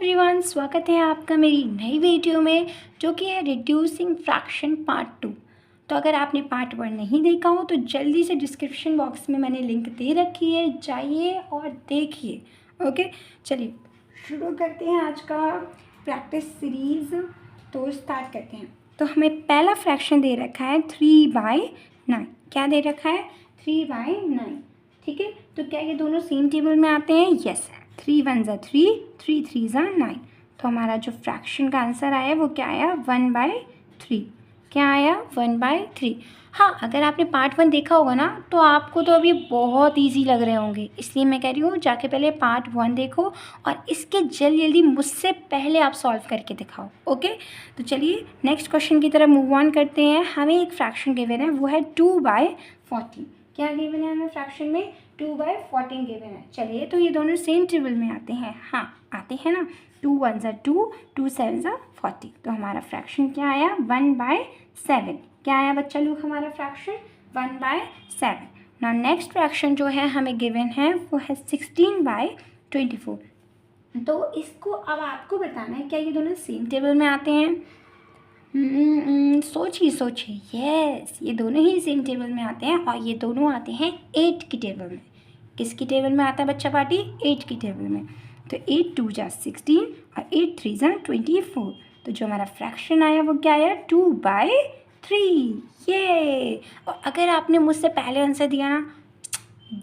Everyone, स्वागत है आपका मेरी नई वीडियो में जो कि है रिड्यूसिंग फ्रैक्शन पार्ट 2। तो अगर आपने पार्ट 1 नहीं देखा हो तो जल्दी से डिस्क्रिप्शन बॉक्स में मैंने लिंक दे रखी है, जाइए और देखिए। ओके, चलिए शुरू करते हैं आज का प्रैक्टिस सीरीज़। तो स्टार्ट करते हैं। तो हमें पहला फ्रैक्शन दे रखा है 3/9। क्या दे रखा है? 3/9। ठीक है, तो क्या ये दोनों सेम टेबल में आते हैं? यस। 3 1 ज़ा 3, 3 3 ज़ा 9। तो हमारा जो फ्रैक्शन का आंसर आया वो क्या आया? 1/3। क्या आया? 1/3। हाँ, अगर आपने पार्ट 1 देखा होगा ना तो आपको तो अभी बहुत इजी लग रहे होंगे, इसलिए मैं कह रही हूँ जाके पहले पार्ट 1 देखो और इसके जल्दी जल्दी मुझसे पहले आप सॉल्व करके दिखाओ। ओके, तो चलिए नेक्स्ट क्वेश्चन की तरफ मूव ऑन करते हैं। हमें एक फ्रैक्शन गिवन है, वो है 2/14। क्या गिवन है हमें फ्रैक्शन में? 2/14 गिवन है। चलिए, तो ये दोनों सेम टेबल में आते हैं। हाँ, आते हैं ना। 2 1 ज़ा 2, 2 7 ज़ा 40। तो हमारा फ्रैक्शन क्या आया? 1/7। क्या आया बच्चा लोग हमारा फ्रैक्शन? 1/7। नाउ नेक्स्ट फ्रैक्शन जो है हमें गिवन है वो है 16/24। तो इसको अब आपको बताना है क्या ये दोनों सेम टेबल में आते हैं? सोचिए सोचिए। यस, ये दोनों ही सेम टेबल में आते हैं और ये दोनों आते हैं 8 की टेबल में। किसकी टेबल में आता है बच्चा पार्टी? 8 की टेबल में। तो 8 2 ज़ा 16 और 8 3 ज़ा 24। तो जो हमारा फ्रैक्शन आया वो क्या आया? 2/3। ये, और अगर आपने मुझसे पहले आंसर दिया ना,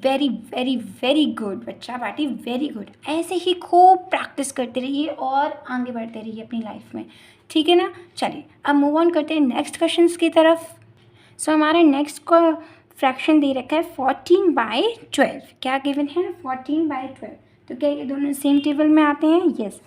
वेरी वेरी वेरी गुड बच्चा पार्टी, वेरी गुड। ऐसे ही खूब प्रैक्टिस करते रहिए और आगे बढ़ते रहिए अपनी लाइफ में, ठीक है ना। चलिए अब मूव ऑन करते हैं नेक्स्ट क्वेश्चंस की तरफ। सो हमारा नेक्स्ट को फ्रैक्शन दे रखा है 14/12। क्या गिवन है? 14/12। तो क्या ये दोनों सेम टेबल में आते हैं? यस।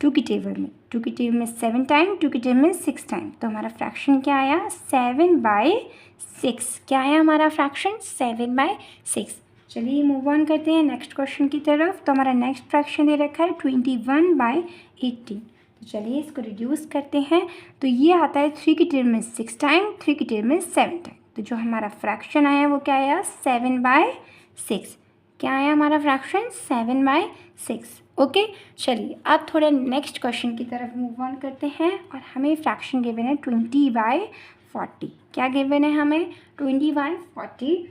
2 की टेबल में, 2 की टेबल में 7 टाइम, 2 की टेबल में 6 टाइम। तो हमारा फ्रैक्शन क्या आया? 7/6। क्या आया हमारा फ्रैक्शन? 7/6। चलिए मूव ऑन करते हैं नेक्स्ट क्वेश्चन की तरफ। तो हमारा नेक्स्ट फ्रैक्शन दे रखा है 21/18। तो चलिए इसको रिड्यूस करते हैं। तो ये आता है 3 की टेबल में 6 टाइम, 3 की टेबल में 7 टाइम। तो जो हमारा फ्रैक्शन आया वो क्या आया? 7/6। क्या आया हमारा फ्रैक्शन? 7/6। ओके, चलिए अब थोड़ा नेक्स्ट क्वेश्चन की तरफ मूव ऑन करते हैं और हमें फ्रैक्शन गिवन है 20/40। क्या गिवन है हमें? 20/40।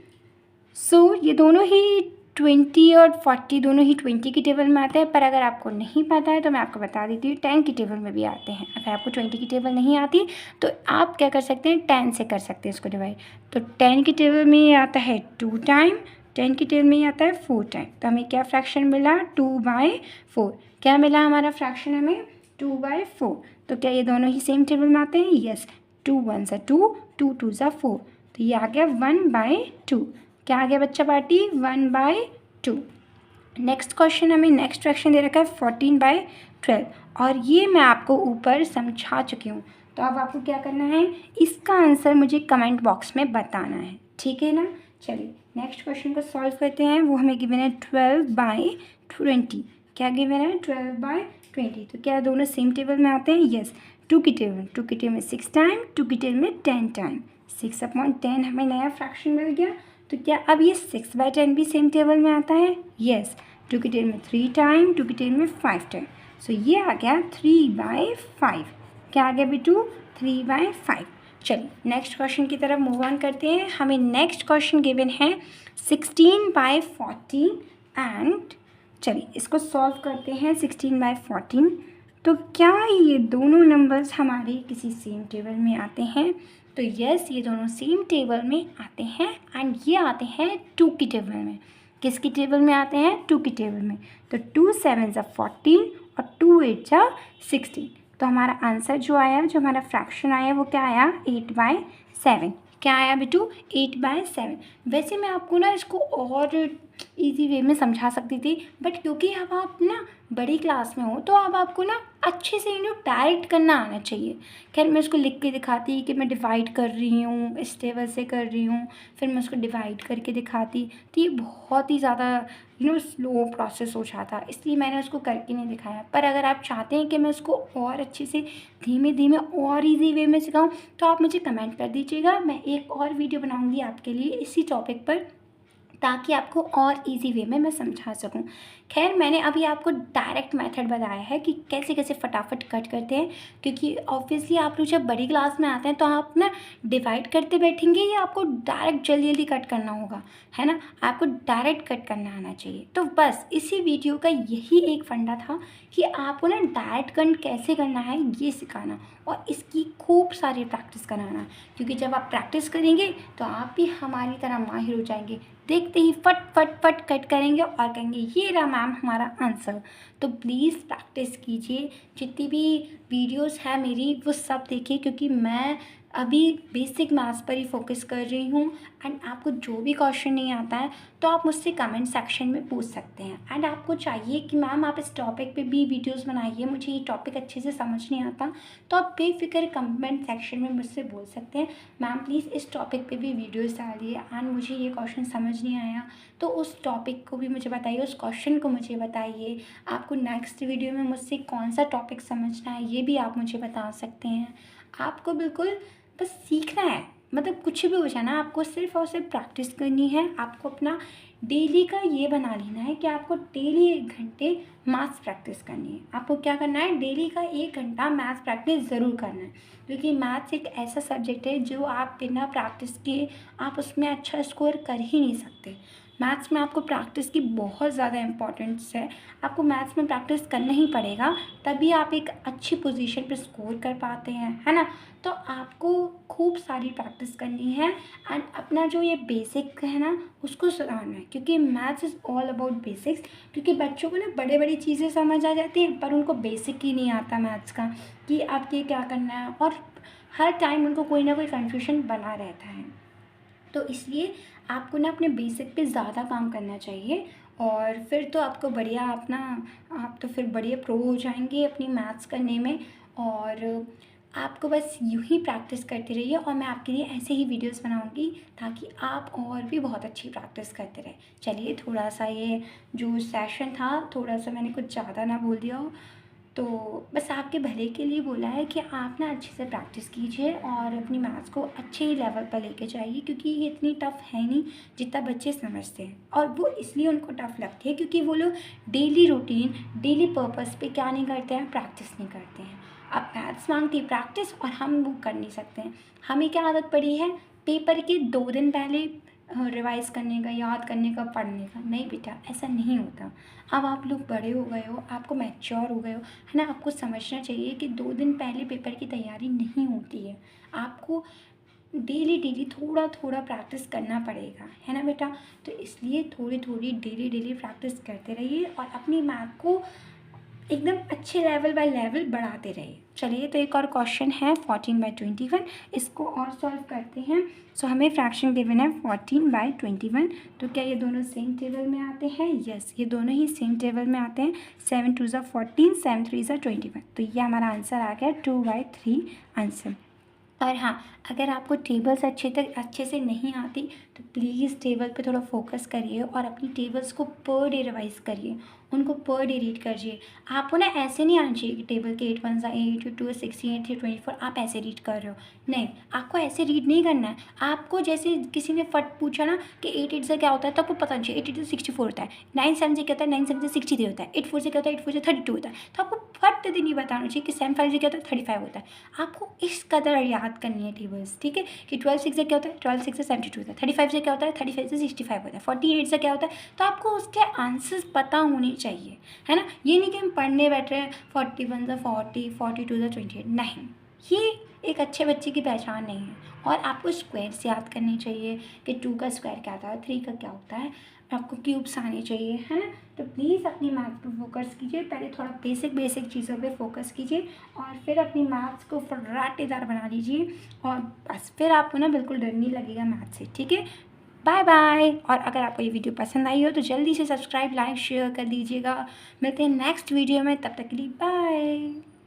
सो ये दोनों ही 20 और 40 दोनों ही 20 की टेबल में आते हैं, पर अगर आपको नहीं पता है तो मैं आपको बता देती हूँ 10 की टेबल में भी आते हैं। अगर आपको 20 की टेबल नहीं आती तो आप क्या कर सकते हैं? 10 से कर सकते हैं इसको डिवाइड। तो 10 की टेबल में ये आता है 2 टाइम, 10 की टेबल में ये आता है 4 टाइम। तो हमें क्या फ्रैक्शन मिला? 2/4। क्या मिला हमारा फ्रैक्शन हमें? 2/4। तो क्या ये दोनों ही सेम टेबल में आते हैं? यस। 2 1 ज़ा 2, 2 2 ज़ा 4। तो ये आ गया 1/2। क्या आ गया बच्चा पार्टी? 1/2। नेक्स्ट क्वेश्चन हमें नेक्स्ट फ्रैक्शन दे रखा है 14/12 और ये मैं आपको ऊपर समझा चुकी हूँ। तो अब आपको क्या करना है? इसका आंसर मुझे कमेंट बॉक्स में बताना है, ठीक है ना। चलिए नेक्स्ट क्वेश्चन को सॉल्व करते हैं। वो हमें गिवन है 12/20। क्या गिवन है? 12/20। तो क्या दोनों सेम टेबल में आते हैं? यस। 2 की टेबल में 6 टाइम, 2 की टेबल में 10 टाइम। 6/10 हमें नया फ्रैक्शन मिल गया। तो क्या अब ये 6/10 भी सेम टेबल में आता है? यस। 2 की टेबल में 3 टाइम, 2 की टेबल में 5 टाइम। सो ये आ गया 3/5। क्या आ गया बिटू? 3/5। चलिए नेक्स्ट क्वेश्चन की तरफ मूव ऑन करते हैं। हमें नेक्स्ट क्वेश्चन गिवन है 16/14 एंड चलिए इसको सॉल्व करते हैं। 16/14। तो क्या ये दोनों नंबर्स हमारे किसी सेम टेबल में आते हैं? तो यस, ये दोनों सेम टेबल में आते हैं एंड ये आते हैं 2 की टेबल में। किसकी टेबल में आते हैं? 2 की टेबल में। तो 2 7 ज़ा 14 और 2 8 ज़ा 16। तो हमारा आंसर जो आया, जो हमारा फ्रैक्शन आया वो क्या आया? 8/7। क्या आया बिटू? 8/7। वैसे मैं आपको ना इसको और इजी वे में समझा सकती थी, बट क्योंकि अब आप ना बड़ी क्लास में हो तो अब आपको ना अच्छे से डायरेक्ट करना आना चाहिए। खैर मैं उसको लिख के दिखाती कि मैं डिवाइड कर रही हूँ, इस टेबल से कर रही हूँ, फिर मैं उसको डिवाइड करके दिखाती, तो ये बहुत ही ज़्यादा स्लो प्रोसेस हो जाता, इसलिए मैंने उसको करके नहीं दिखाया। पर अगर आप चाहते हैं कि मैं उसको और अच्छे से धीमे धीमे और इजी वे में सिखाऊं तो आप मुझे कमेंट कर दीजिएगा। मैं एक और वीडियो बनाऊंगी आपके लिए इसी टॉपिक पर। ताकि आपको और इजी वे में मैं समझा सकूं। खैर, मैंने अभी आपको डायरेक्ट मेथड बताया है कि कैसे कैसे फटाफट कट करते हैं, क्योंकि ऑब्वियसली आप लोग जब बड़ी क्लास में आते हैं तो आप ना डिवाइड करते बैठेंगे या आपको डायरेक्ट जल्दी जल्दी कट करना होगा, है ना। आपको डायरेक्ट कट करना आना चाहिए। तो बस इसी वीडियो का यही एक फंडा था कि आपको ना डायरेक्ट कट कैसे करना है ये सिखाना, और इसकी खूब सारी प्रैक्टिस कराना, क्योंकि जब आप प्रैक्टिस करेंगे तो आप भी हमारी तरह माहिर हो जाएंगे। देखते ही फट फट फट कट करेंगे और कहेंगे ये रहा मैम हमारा आंसर। तो प्लीज़ प्रैक्टिस कीजिए, जितनी भी वीडियोस है मेरी वो सब देखिए, क्योंकि मैं अभी बेसिक मैथ्स पर ही फोकस कर रही हूँ। एंड आपको जो भी क्वेश्चन नहीं आता है तो आप मुझसे कमेंट सेक्शन में पूछ सकते हैं। एंड आपको चाहिए कि मैम आप इस टॉपिक पे भी वीडियोस बनाइए, मुझे ये टॉपिक अच्छे से समझ नहीं आता, तो आप बेफिक्र कमेंट सेक्शन में मुझसे बोल सकते हैं मैम प्लीज़ इस टॉपिक पे भी वीडियोस डालिए, एंड मुझे ये क्वेश्चन समझ नहीं आया तो उस टॉपिक को भी मुझे बताइए, उस क्वेश्चन को मुझे बताइए। आपको नेक्स्ट वीडियो में मुझसे कौन सा टॉपिक समझना है ये भी आप मुझे बता सकते हैं। आपको बिल्कुल बस सीखना है, मतलब कुछ भी हो जाए ना, आपको सिर्फ और सिर्फ प्रैक्टिस करनी है। आपको अपना डेली का ये बना लेना है कि आपको डेली 1 घंटे मैथ्स प्रैक्टिस करनी है। आपको क्या करना है, डेली का 1 घंटा मैथ्स प्रैक्टिस ज़रूर करना है, क्योंकि मैथ्स एक ऐसा सब्जेक्ट है जो आप बिना प्रैक्टिस किए आप उसमें अच्छा स्कोर कर ही नहीं सकते। मैथ्स में आपको प्रैक्टिस की बहुत ज़्यादा इम्पोर्टेंस है। आपको मैथ्स में प्रैक्टिस करना ही पड़ेगा, तभी आप एक अच्छी पोजीशन पे स्कोर कर पाते हैं, है ना। तो आपको खूब सारी प्रैक्टिस करनी है एंड अपना जो ये बेसिक है ना उसको सुधारना है, क्योंकि maths is all about basics. क्योंकि बच्चों को ना बड़े बड़ी चीज़ें समझ आ जाती हैं पर उनको बेसिक ही नहीं आता मैथ्स का कि आपको ये क्या करना है, और हर टाइम उनको कोई ना कोई कन्फ्यूजन बना रहता है। तो इसलिए आपको ना अपने बेसिक पे ज़्यादा काम करना चाहिए, और फिर तो आपको बढ़िया अपना आप तो फिर बढ़िया प्रो हो जाएंगे अपनी मैथ्स करने में। और आपको बस यूँ ही प्रैक्टिस करते रहिए, और मैं आपके लिए ऐसे ही वीडियोस बनाऊंगी ताकि आप और भी बहुत अच्छी प्रैक्टिस करते रहें। चलिए, थोड़ा सा ये जो सेशन था थोड़ा सा मैंने कुछ ज़्यादा ना बोल दिया हो, तो बस आपके भले के लिए बोला है कि आप ना अच्छे से प्रैक्टिस कीजिए और अपनी मैथ्स को अच्छे ही लेवल पर लेके जाइए, क्योंकि ये इतनी टफ़ है नहीं जितना बच्चे समझते हैं। और वो इसलिए उनको टफ़ लगती है क्योंकि वो लोग डेली रूटीन डेली पर्पस पे क्या नहीं करते हैं, प्रैक्टिस नहीं करते हैं। अब मैथ्स मांगती है प्रैक्टिस और हम वो कर नहीं सकते हैं। हमें क्या आदत पड़ी है, पेपर के 2 दिन पहले रिवाइज़ करने का, याद करने का, पढ़ने का। नहीं बेटा, ऐसा नहीं होता। अब आप लोग बड़े हो गए हो, आपको मैच्योर हो गए हो, है ना। आपको समझना चाहिए कि 2 दिन पहले पेपर की तैयारी नहीं होती है। आपको डेली डेली थोड़ा थोड़ा प्रैक्टिस करना पड़ेगा, है ना बेटा। तो इसलिए थोड़ी थोड़ी डेली डेली प्रैक्टिस करते रहिए और अपनी मैथ को एकदम अच्छे लेवल बाय लेवल बढ़ाते रहिए। चलिए, तो एक और क्वेश्चन है 14/21, इसको और सॉल्व करते हैं। सो हमें फ्रैक्शन गिवन है 14/21, तो क्या ये दोनों सेम टेबल में आते हैं? यस, ये दोनों ही सेम टेबल में आते हैं। 7 2 14, 7 3 21, तो ये हमारा आंसर आ गया 2/3 आंसर। और हाँ, अगर आपको टेबल्स अच्छे से नहीं आती तो प्लीज़ टेबल पे थोड़ा फोकस करिए और अपनी टेबल्स को पर डे रिवाइज़ करिए, उनको पर डे रीड करिए। आपको ना ऐसे नहीं आना चाहिए कि टेबल के 8 1 8, 2 16, 8 24 आप ऐसे रीड कर रहे हो। नहीं, आपको ऐसे रीड नहीं करना है। आपको जैसे किसी ने फट पूछा ना कि 8 8 से क्या होता है, तो आपको पता नहीं चाहिए। 8 8 से 64 होता है, 9 7 से क्या होता है, 9 7 से 63 होता है, 8 4 से क्या होता है, 8 4 से 32 होता है। तो आपको फट दिन नहीं बताना चाहिए कि 7 5 से क्या होता है, 35 होता है। आपको इस कदर याद करनी है टेबल्स, ठीक है। कि 12 6 से क्या होता है, 12 6 से 72 होता है, 35 से क्या होता है, 35 से 65 होता है, 48 से क्या होता है। तो आपको उसके आंसर्स पता होने चाहिए, है ना। ये नहीं कि हम पढ़ने बैठ रहे हैं 41 से 40, 42 से 28, नहीं, ये एक अच्छे बच्चे की पहचान नहीं है। और आपको स्क्वायर्स याद करने चाहिए कि 2 का स्क्वायर क्या होता है, 3 का क्या होता है, आपको क्यूब्स आने चाहिए, है ना। तो प्लीज़ अपनी मैथ पर फोकस कीजिए, पहले थोड़ा बेसिक चीज़ों पे फोकस कीजिए और फिर अपनी मैथ्स को फर्राटेदार बना लीजिए, और बस फिर आपको ना बिल्कुल डर नहीं लगेगा मैथ से, ठीक है। Bye bye. और अगर आपको ये वीडियो पसंद आई हो तो जल्दी से सब्सक्राइब, लाइक, शेयर कर दीजिएगा। मिलते हैं नेक्स्ट वीडियो में, तब तक के लिए बाय।